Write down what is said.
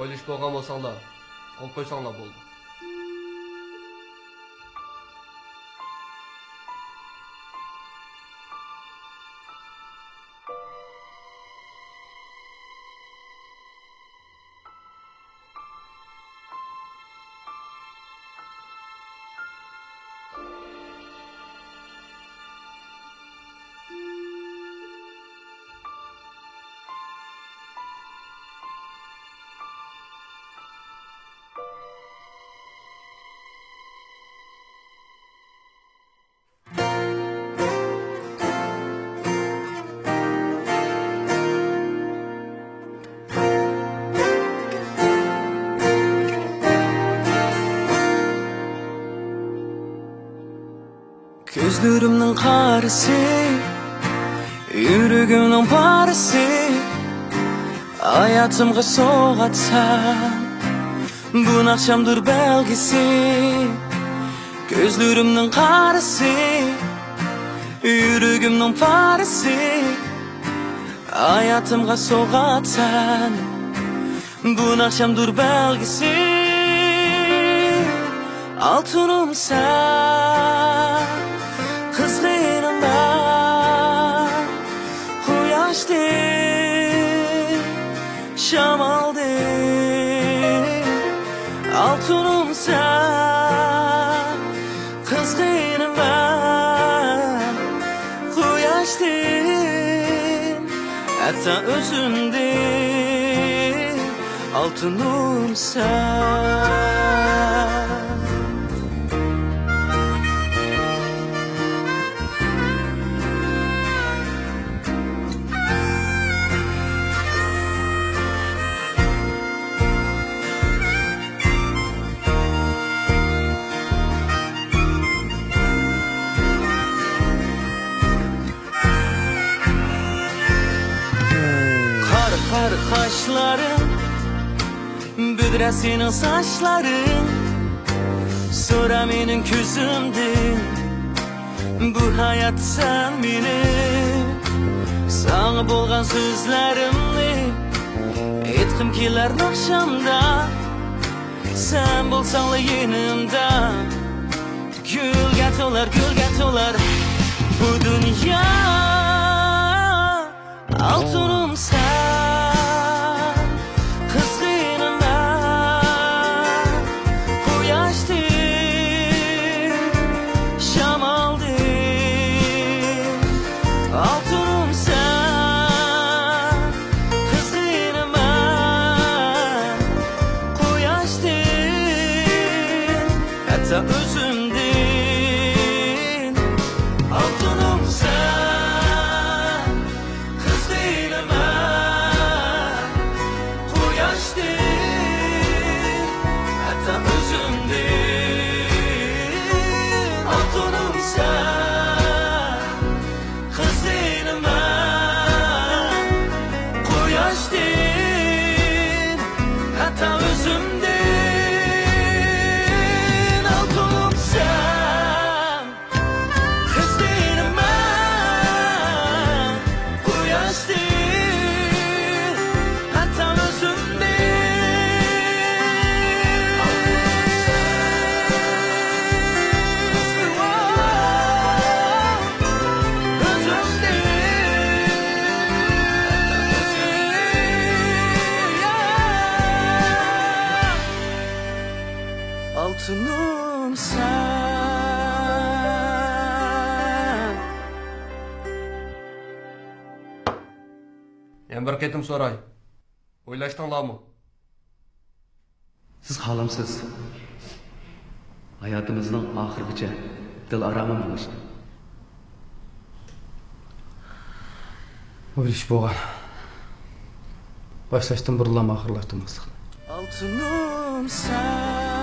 Oylish bo'lgan bo'lsanglar, qo'l qo'ysanglar bo'ldi. Gözlerimnin karısı, yüreğimnin parası, hayatımga soğatsan, bu akşamdır belgisi. Gözlerimnin karısı, yüreğimnin parası, hayatımga soğatsan, bu akşamdır belgisi. Altınım sen, kızgınım ben, kuyaştı, şamaldı. Altınım sen, kızgınım ben, kuyaştı. Hatta özümde, altınım sen. Kar kaşların, büdresinin saçların, sonra benim gözümdün. Bu hayat sen benim, sana bolgan sözlerimni etkim keler akşamda. Sen bolsanla yanımda, gül tolar bu dünya. Altınım sen, kızgınım ben, kuyaştı, şamaldı. Altınım sen, kızgınım ben, kuyaştı. Hatta özümdün, altınım sen. Altınım sen. Yani bir ketim soray. Oylaştınlar mı? Siz halamsız. Hayatımızın ahırgıca dil aramı buluştu. Ой iş boğan. Başlaştım burulama ahırlaştım ıslık. Altınım sen